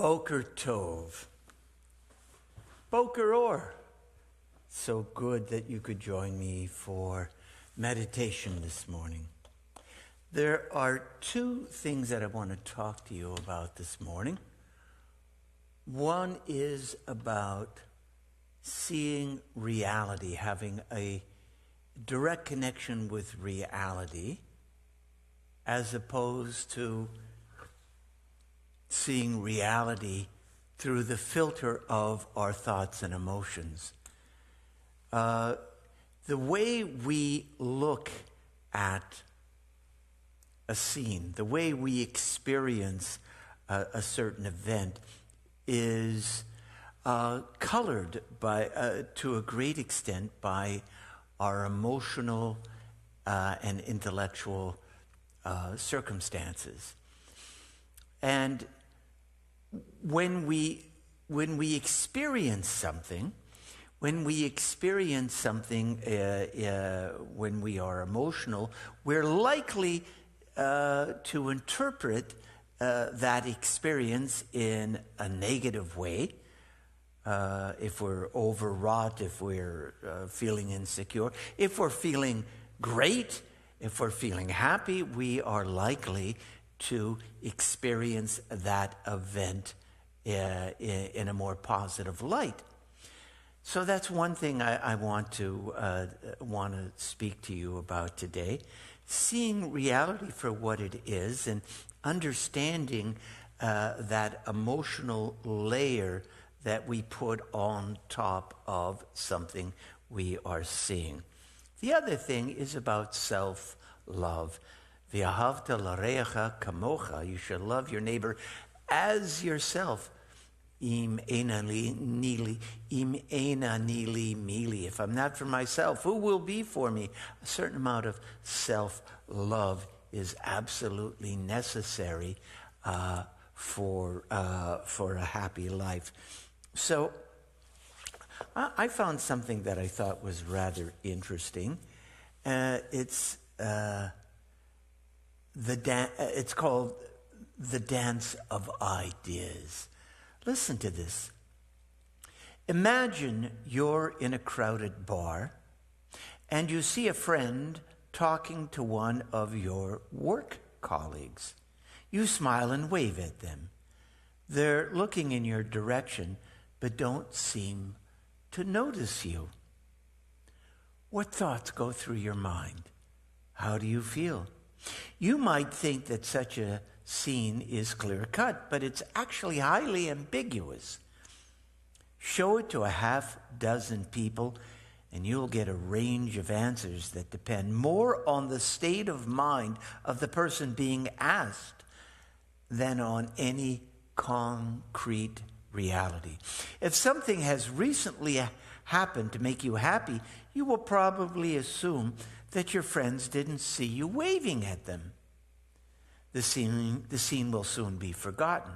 Boker Tov. Boker Or. So good that you could join me for meditation this morning. There are two things that I want to talk to you about this morning. One is about seeing reality, having a direct connection with reality, as opposed to seeing reality through the filter of our thoughts and emotions. The way we look at a scene, the way we experience a certain event is colored by, to a great extent, by our emotional and intellectual circumstances. And when we experience something, when we are emotional, we're likely to interpret that experience in a negative way. If we're overwrought, if we're feeling insecure, if we're feeling great, if we're feeling happy, we are likely to experience that event in a more positive light. So that's one thing I want to speak to you about today. Seeing reality for what it is and understanding that emotional layer that we put on top of something we are seeing. The other thing is about self-love. V'ahavta l'reacha kamocha. You should love your neighbor as yourself. Im ena nili mili. If I'm not for myself, who will be for me? A certain amount of self-love is absolutely necessary for a happy life. So I found something that I thought was rather interesting. It's called the Dance of Ideas. Listen to this. Imagine you're in a crowded bar and you see a friend talking to one of your work colleagues. You smile and wave at them. They're looking in your direction but don't seem to notice you. What thoughts go through your mind? How do you feel? You might think that such a scene is clear-cut, but it's actually highly ambiguous. Show it to a half dozen people, and you'll get a range of answers that depend more on the state of mind of the person being asked than on any concrete reality. If something has recently happened to make you happy, you will probably assume that your friends didn't see you waving at them. The scene will soon be forgotten.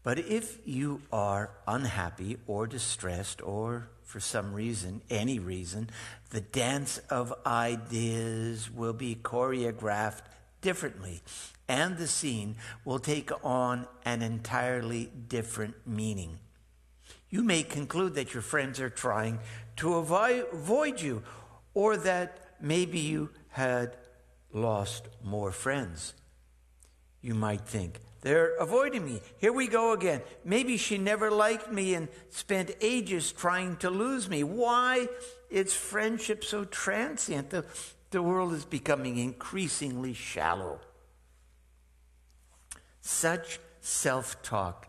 But if you are unhappy or distressed or for some reason, any reason, the dance of ideas will be choreographed differently, and the scene will take on an entirely different meaning. You may conclude that your friends are trying to avoid you, or that maybe you had lost more friends. You might think, they're avoiding me. Here we go again. Maybe she never liked me and spent ages trying to lose me. Why is friendship so transient? The world is becoming increasingly shallow. Such self-talk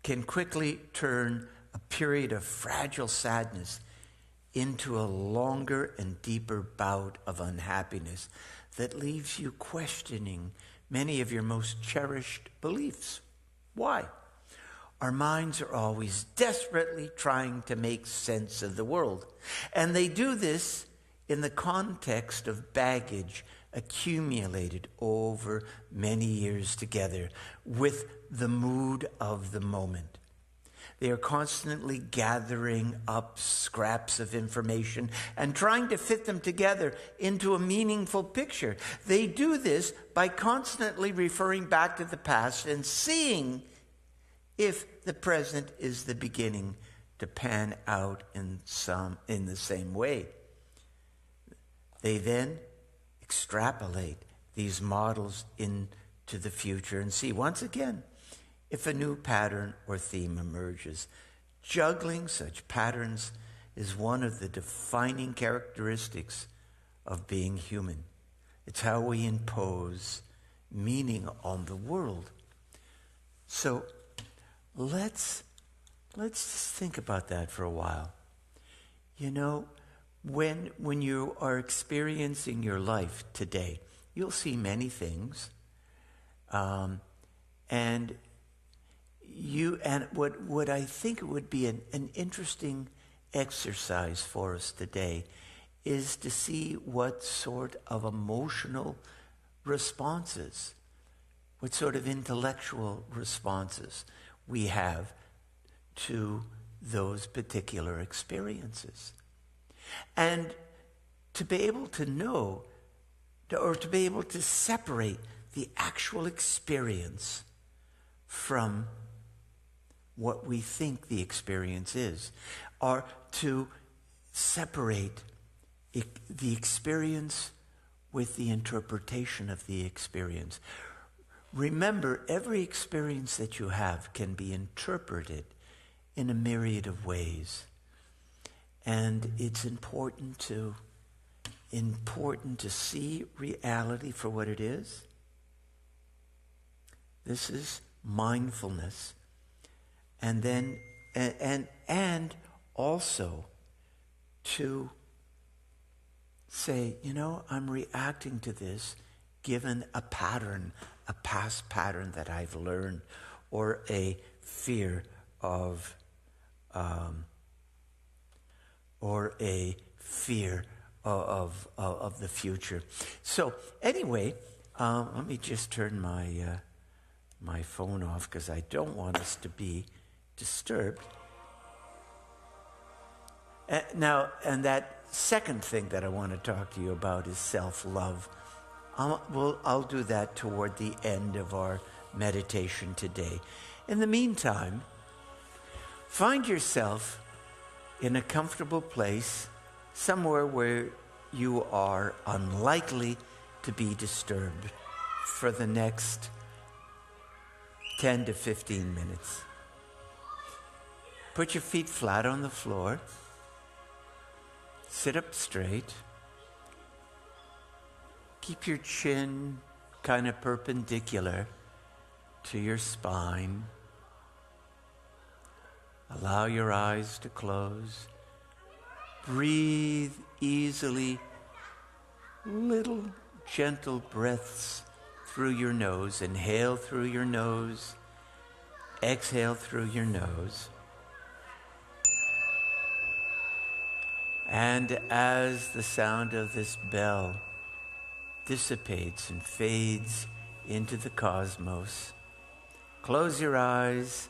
can quickly turn a period of fragile sadness into a longer and deeper bout of unhappiness that leaves you questioning many of your most cherished beliefs. Why? Our minds are always desperately trying to make sense of the world, and they do this in the context of baggage accumulated over many years together with the mood of the moment. They are constantly gathering up scraps of information and trying to fit them together into a meaningful picture. They do this by constantly referring back to the past and seeing if the present is the beginning to pan out in the same way. They then extrapolate these models into the future and see once again if a new pattern or theme emerges. Juggling such patterns is one of the defining characteristics of being human. It's how we impose meaning on the world. So let's just think about that for a while. You know, when you are experiencing your life today, you'll see many things, and what I think would be an interesting exercise for us today is to see what sort of emotional responses, what sort of intellectual responses we have to those particular experiences. And to be able to know, or to be able to separate the actual experience from what we think the experience is, or to separate the experience with the interpretation of the experience. Remember, every experience that you have can be interpreted in a myriad of ways. And it's important to see reality for what it is. This is mindfulness. And then and also to say, you know, I'm reacting to this given a pattern, a past pattern that I've learned, or a fear of the future. So anyway, let me just turn my phone off because I don't want us to be disturbed. Now, and that second thing that I want to talk to you about is self-love. I'll do that toward the end of our meditation today. In the meantime, find yourself in a comfortable place, somewhere where you are unlikely to be disturbed for the next 10 to 15 minutes. Put your feet flat on the floor. Sit up straight. Keep your chin kind of perpendicular to your spine. Allow your eyes to close. Breathe easily, little gentle breaths through your nose. Inhale through your nose. Exhale through your nose. And as the sound of this bell dissipates and fades into the cosmos, close your eyes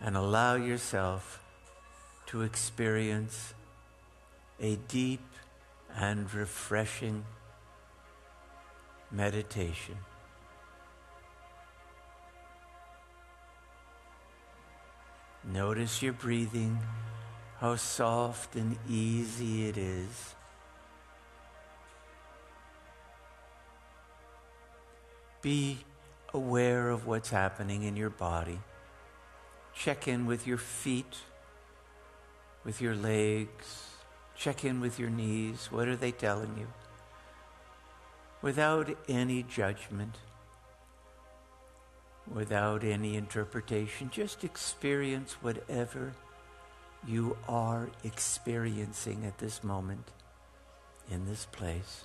and allow yourself to experience a deep and refreshing meditation. Notice your breathing, how soft and easy it is. Be aware of what's happening in your body. Check in with your feet, with your legs. Check in with your knees. What are they telling you? Without any judgment, without any interpretation, just experience whatever you are experiencing at this moment in this place.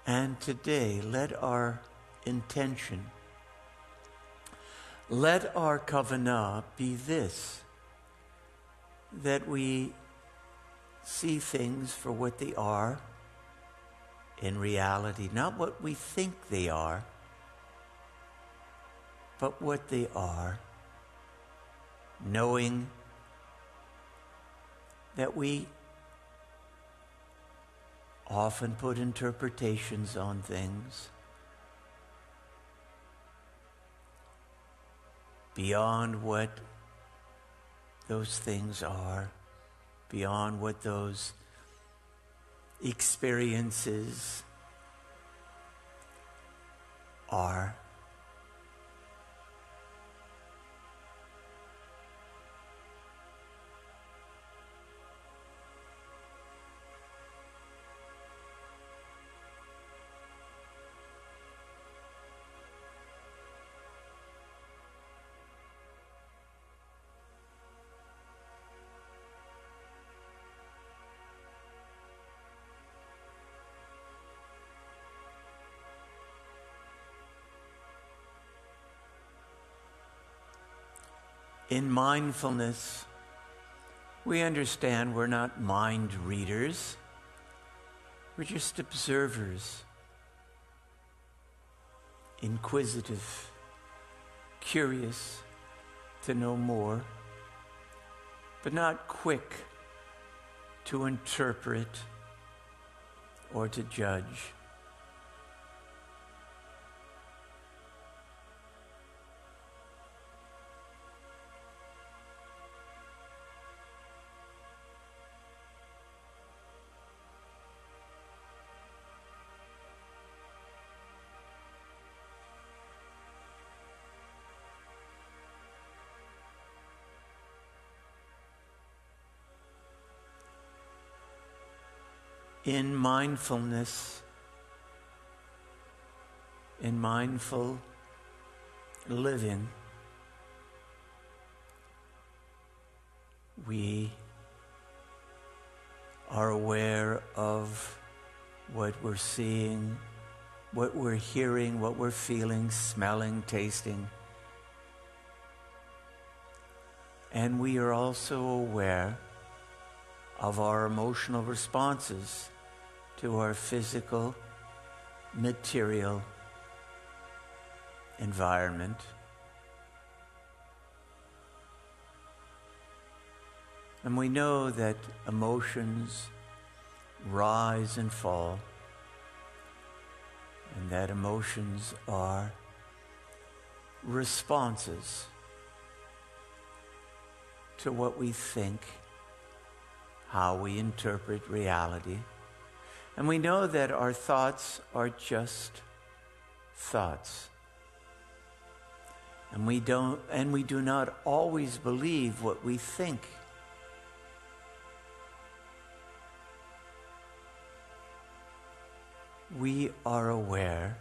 And today, let our intention, let our kavanah be this, that we see things for what they are, in reality, not what we think they are, but what they are, knowing that we often put interpretations on things beyond what those things are, beyond what those experiences are. In mindfulness, we understand we're not mind readers. We're just observers, inquisitive, curious to know more, but not quick to interpret or to judge. In mindfulness, in mindful living, we are aware of what we're seeing, what we're hearing, what we're feeling, smelling, tasting. And we are also aware of our emotional responses to our physical, material environment. And we know that emotions rise and fall, and that emotions are responses to what we think, how we interpret reality. And we know that our thoughts are just thoughts. And we do not always believe what we think. We are aware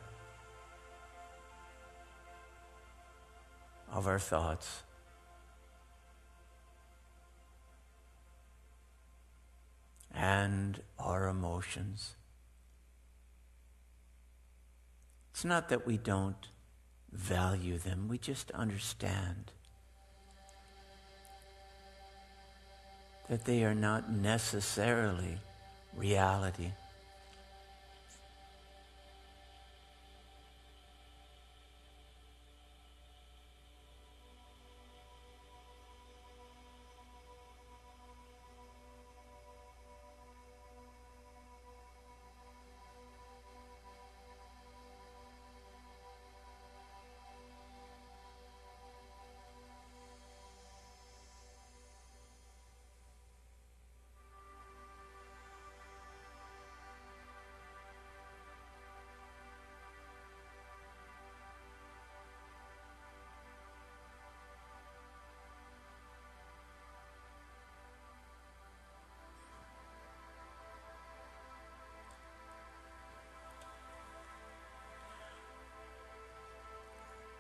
of our thoughts. And our emotions. It's not that we don't value them, we just understand that they are not necessarily reality.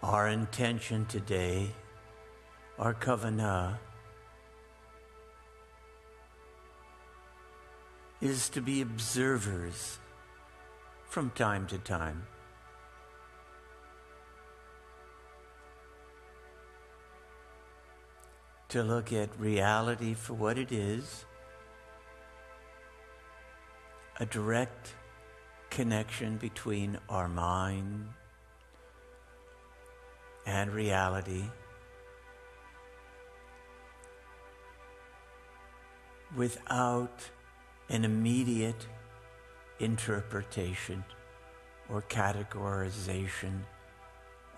Our intention today, our kavanah, is to be observers from time to time. To look at reality for what it is, a direct connection between our mind and reality without an immediate interpretation or categorization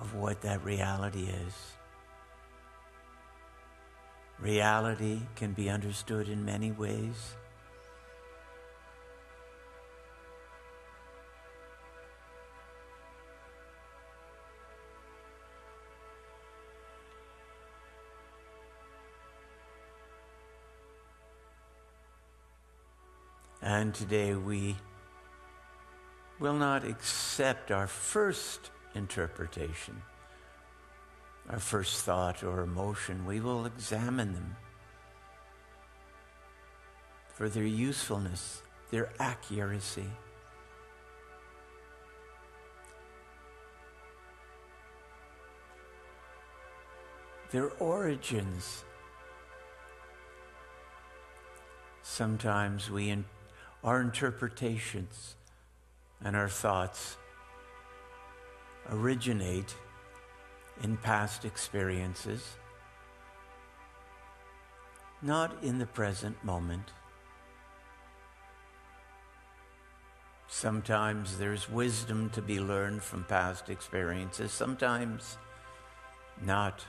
of what that reality is. Reality can be understood in many ways. And today we will not accept our first interpretation, our first thought or emotion. We will examine them for their usefulness, their accuracy. Their origins. Sometimes our interpretations and our thoughts originate in past experiences, not in the present moment. Sometimes there's wisdom to be learned from past experiences, sometimes not.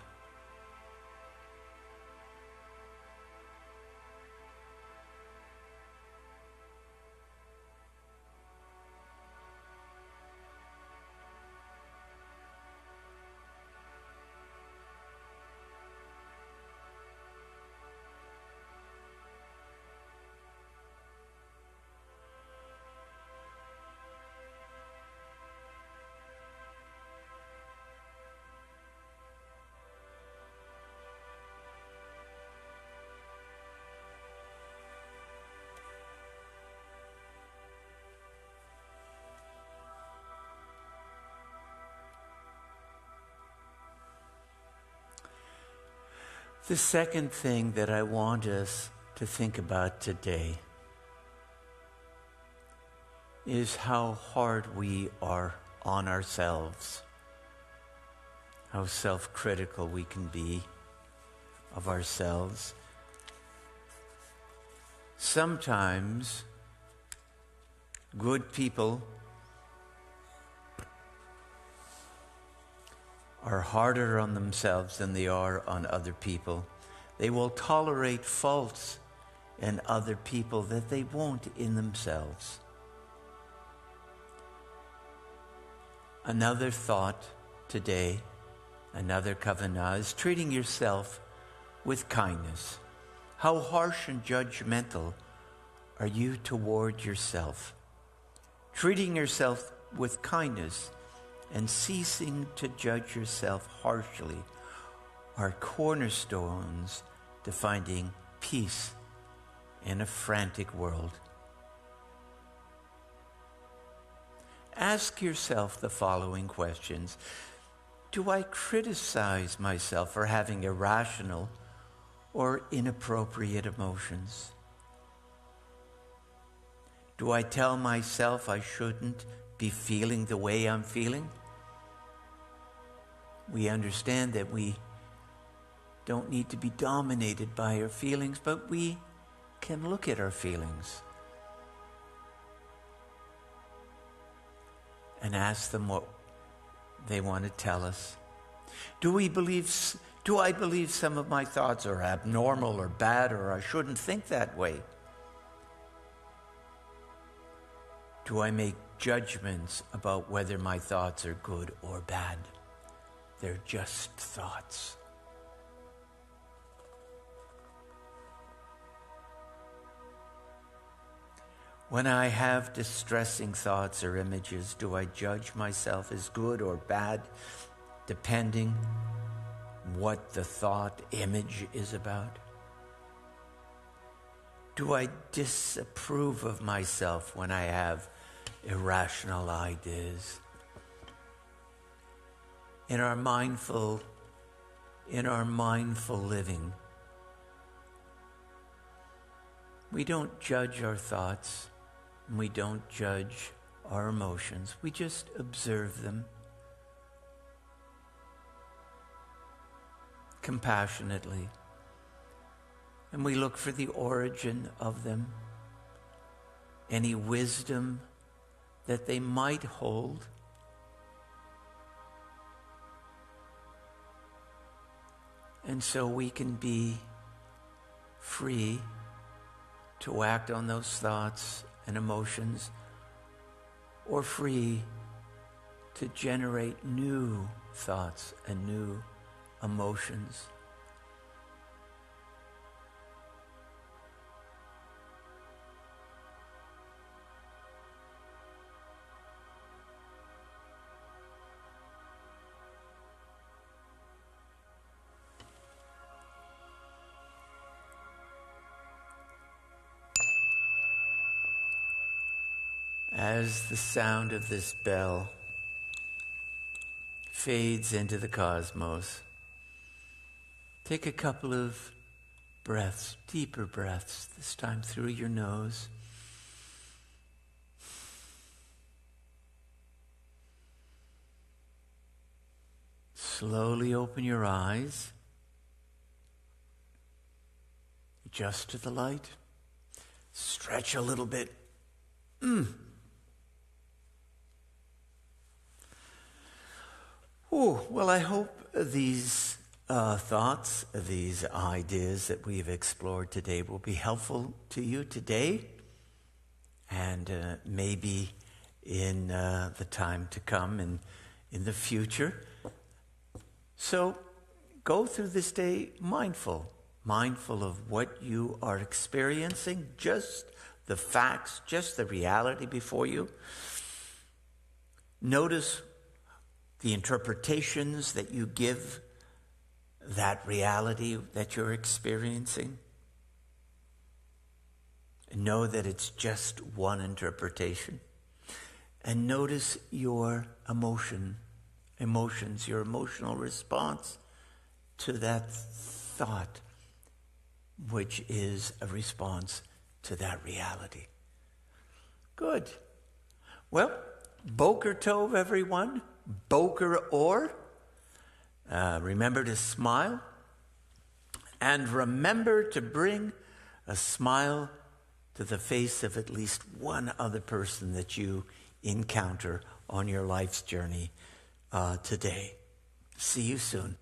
The second thing that I want us to think about today is how hard we are on ourselves, how self-critical we can be of ourselves. Sometimes good people are harder on themselves than they are on other people. They will tolerate faults in other people that they won't in themselves. Another thought today, another kavanah, is treating yourself with kindness. How harsh and judgmental are you toward yourself? Treating yourself with kindness and ceasing to judge yourself harshly are cornerstones to finding peace in a frantic world. Ask yourself the following questions. Do I criticize myself for having irrational or inappropriate emotions? Do I tell myself I shouldn't be feeling the way I'm feeling? We understand that we don't need to be dominated by our feelings, but we can look at our feelings and ask them what they want to tell us. Do I believe some of my thoughts are abnormal or bad, or I shouldn't think that way? Do I make judgments about whether my thoughts are good or bad? They're just thoughts. When I have distressing thoughts or images, do I judge myself as good or bad, depending what the thought image is about? Do I disapprove of myself when I have irrational ideas? In our mindful living, we don't judge our thoughts, and we don't judge our emotions. We just observe them compassionately. And we look for the origin of them, any wisdom that they might hold. And so we can be free to act on those thoughts and emotions, or free to generate new thoughts and new emotions. As the sound of this bell fades into the cosmos, take a couple of breaths, deeper breaths, this time through your nose. Slowly open your eyes. Adjust to the light. Stretch a little bit. Oh, well, I hope these thoughts, these ideas that we've explored today will be helpful to you today and maybe in the time to come and in the future. So go through this day mindful of what you are experiencing, just the facts, just the reality before you. Notice the interpretations that you give that reality that you're experiencing. Know that it's just one interpretation. And notice your emotions, your emotional response to that thought, which is a response to that reality. Good. Well, Boker Tov, everyone. Boker Or. Remember to smile. And remember to bring a smile to the face of at least one other person that you encounter on your life's journey today. See you soon.